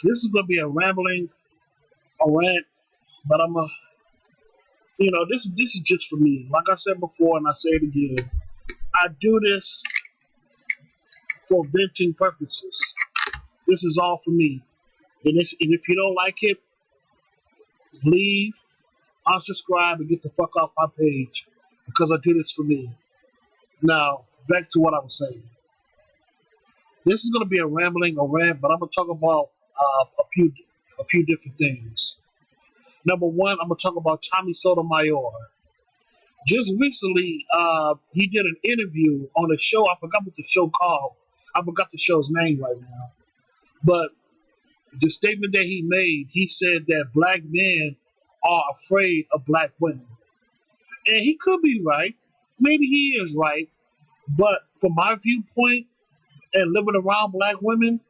This is gonna be a rambling, a rant, but this is just for me. Like I said before, and I say it again. I do this for venting purposes. This is all for me. And if you don't like it, leave, unsubscribe, and get the fuck off my page because I do this for me. Now, back to what I was saying. This is going to be a rambling, a rant, but I'm going to talk about a few different things. Number one, I'm going to talk about Tommy Sotomayor. Just recently, he did an interview on a show. I forgot what the show called. I forgot the show's name right now. But the statement that he made, he said that black men are afraid of black women. And he could be right. Maybe he is right. But from my viewpoint and living around black women,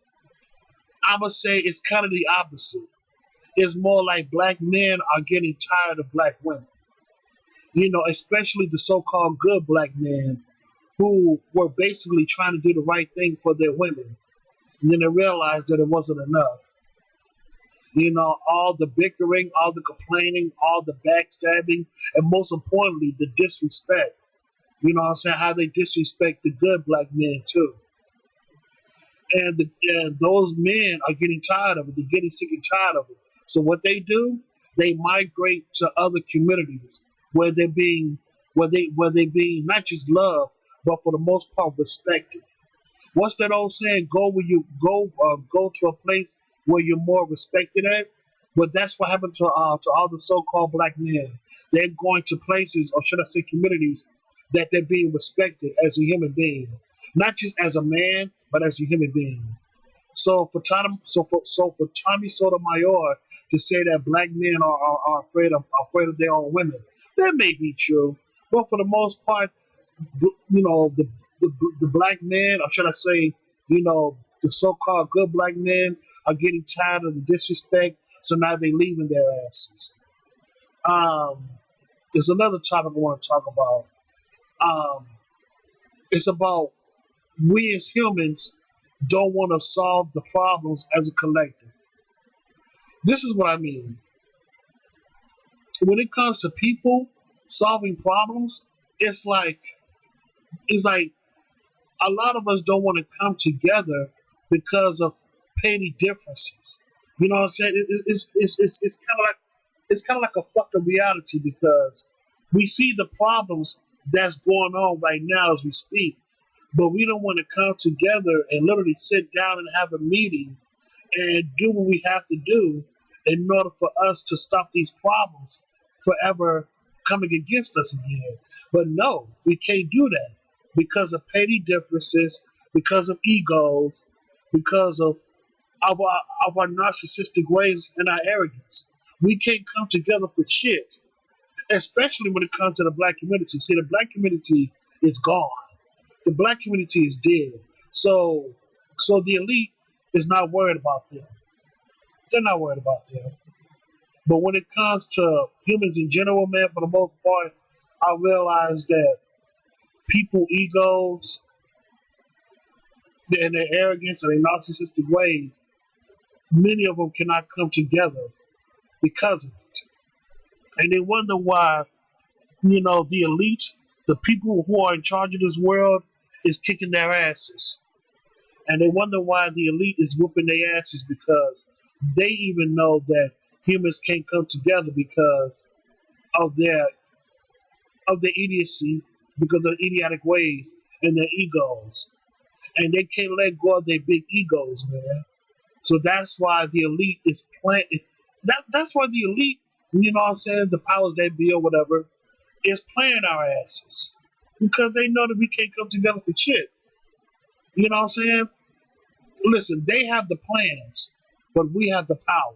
I must say it's kind of the opposite. It's more like black men are getting tired of black women. Especially the so-called good black men who were basically trying to do the right thing for their women. And then they realized that it wasn't enough. All the bickering, all the complaining, all the backstabbing, and most importantly, the disrespect. You know what I'm saying? How they disrespect the good black men too. And those men are getting tired of it. They're getting sick and tired of it. So what they do, they migrate to other communities where they're being not just loved, but for the most part respected. What's that old saying? Go where you go to a place where you're more respected at. But that's what happened to all the so-called black men. They're going to places, or should I say, communities that they're being respected as a human being, not just as a man, but as a human being. So for Tommy Sotomayor to say that black men are afraid of their own women, that may be true, but for the most part, the black men, or should I say, the so-called good black men are getting tired of the disrespect, so now they're leaving their asses. There's another topic I want to talk about. It's about we as humans don't want to solve the problems as a collective. This is what I mean. When it comes to people solving problems, it's like a lot of us don't want to come together because of petty differences. You know what I'm saying? It's kind of like a fucking reality because we see the problems that's going on right now as we speak, but we don't want to come together and literally sit down and have a meeting and do what we have to do in order for us to stop these problems forever coming against us again. But no, we can't do that because of petty differences, because of egos, because of our narcissistic ways and our arrogance. We can't come together for shit, especially when it comes to the black community. See, the black community is gone. The black community is dead. So the elite is not worried about them. They're not worried about them. But when it comes to humans in general, man, for the most part, I realize that people egos and their arrogance and their narcissistic ways, many of them cannot come together because of it. And they wonder why, the elite, the people who are in charge of this world, is kicking their asses. And they wonder why the elite is whooping their asses because they even know that humans can't come together because of their idiocy, because of their idiotic ways and their egos. And they can't let go of their big egos, man. So that's why the elite is playing. That's why the elite, you know what I'm saying, the powers that be or whatever, is playing our asses. Because they know that we can't come together for shit. You know what I'm saying? Listen, they have the plans, but we have the power.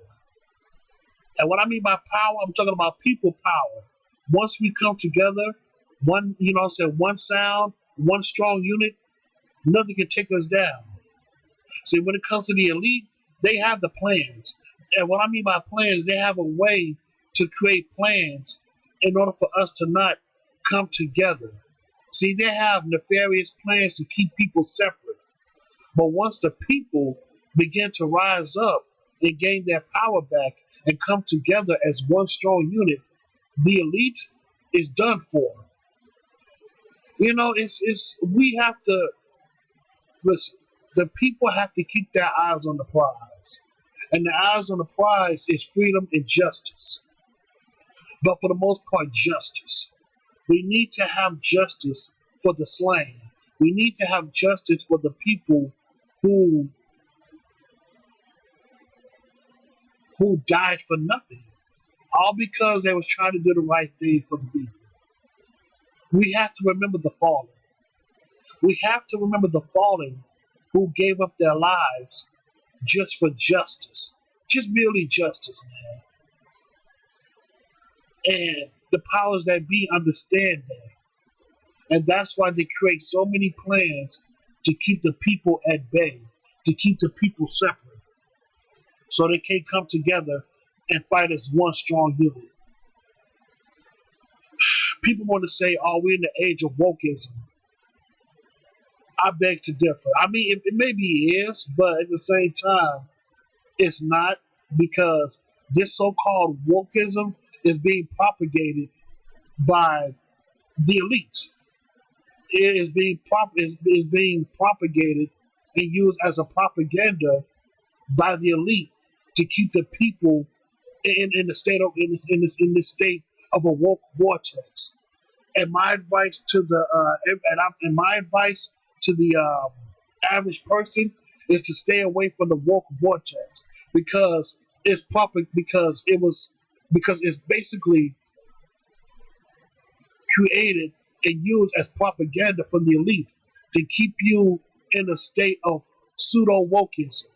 And what I mean by power, I'm talking about people power. Once we come together, one sound, one strong unit, nothing can take us down. See, when it comes to the elite, they have the plans. And what I mean by plans, they have a way to create plans in order for us to not come together. See, they have nefarious plans to keep people separate. But once the people begin to rise up and gain their power back and come together as one strong unit, the elite is done for. It's we have to listen. The people have to keep their eyes on the prize, and the eyes on the prize is freedom and justice. But for the most part, justice. We need to have justice for the slain. We need to have justice for the people who who died for nothing, all because they was trying to do the right thing for the people. We have to remember the fallen. We have to remember the fallen who gave up their lives just for justice, just merely justice, man. And the powers that be understand that, and that's why they create so many plans to keep the people at bay, to keep the people separate, so they can't come together and fight as one strong unit. People want to say, "Oh, we're in the age of wokeism." I beg to differ. I mean, it maybe is, but at the same time, it's not, because this so-called wokeism is being propagated by the elite. It is being propagated and used as a propaganda by the elite to keep the people in the state of in this state of a woke vortex. And my advice to the and my advice to the average person is to stay away from the woke vortex, because it's proper because it's basically created and used as propaganda for the elite to keep you in a state of pseudo wokeism.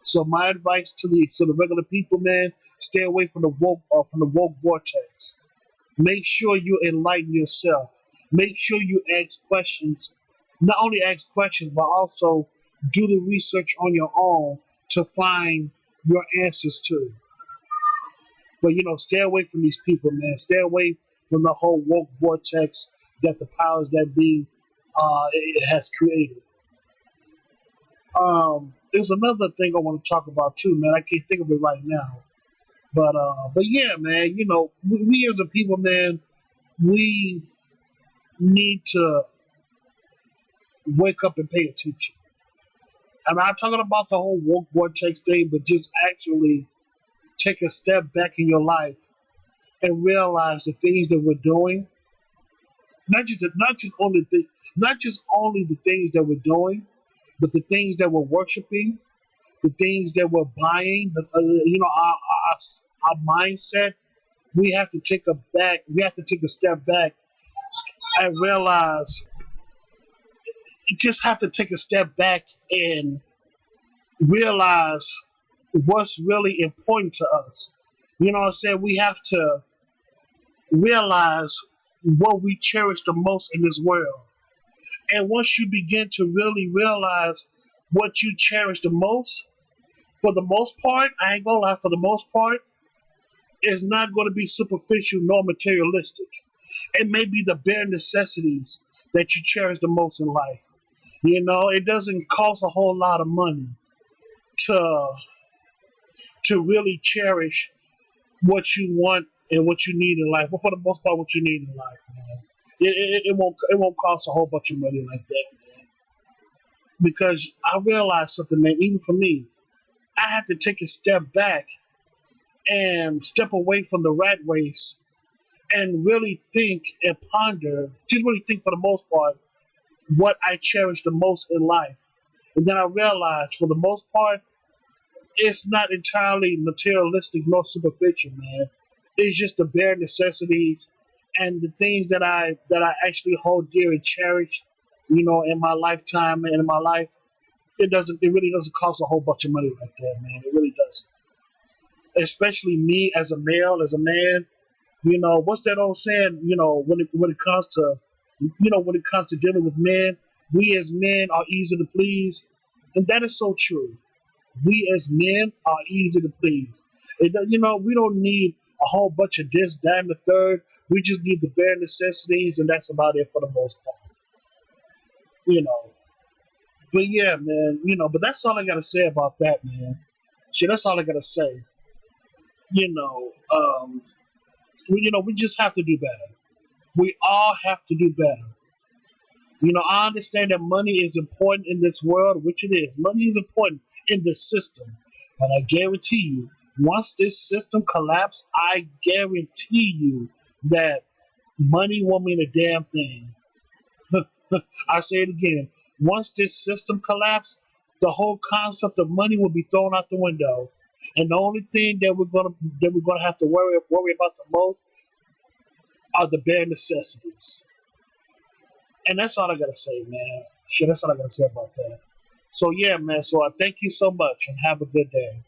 So my advice to the regular people, man, stay away from the woke vortex. Make sure you enlighten yourself. Make sure you ask questions. Not only ask questions, but also do the research on your own to find your answers to. But stay away from these people, man. Stay away from the whole woke vortex that the powers that be it has created. There's another thing I want to talk about too, man. I can't think of it right now. But yeah, man. We as a people, man, we need to wake up and pay attention. I'm not talking about the whole woke vortex thing, but just actually take a step back in your life and realize the things that we're doing, not just only the things that we're doing, but the things that we're worshiping, the things that we're buying, our mindset. We have to take a step back and realize. You just have to take a step back and realize what's really important to us. You know what I'm saying? We have to realize what we cherish the most in this world. And once you begin to really realize what you cherish the most, for the most part, I ain't gonna lie, for the most part, it's not going to be superficial nor materialistic. It may be the bare necessities that you cherish the most in life. It doesn't cost a whole lot of money to really cherish what you want and what you need in life. But for the most part, what you need in life, man. It won't cost a whole bunch of money like that, man. Because I realized something, man. Even for me, I had to take a step back and step away from the rat race and really think and ponder. Just really think, for the most part, what I cherish the most in life. And then I realized, for the most part, it's not entirely materialistic nor superficial, man. It's just the bare necessities and the things that I actually hold dear and cherish, in my lifetime and in my life. It really doesn't cost a whole bunch of money like that, man. It really doesn't. Especially me as a male, as a man. What's that old saying? When it comes to dealing with men, we as men are easy to please, and that is so true. We as men are easy to please. We don't need a whole bunch of this, that, and the third. We just need the bare necessities, and that's about it for the most part. You know, But yeah, man, but that's all I gotta say about that, man. Shit, that's all I gotta say. You know, we just have to do better. We all have to do better. I understand that money is important in this world, which it is. Money is important in the system. But I guarantee you, once this system collapses, I guarantee you that money won't mean a damn thing. I say it again. Once this system collapses, the whole concept of money will be thrown out the window. And the only thing that we're gonna have to worry about the most are the bare necessities. And that's all I gotta say, man. Shit, that's all I gotta say about that. So yeah, man. So I thank you so much and have a good day.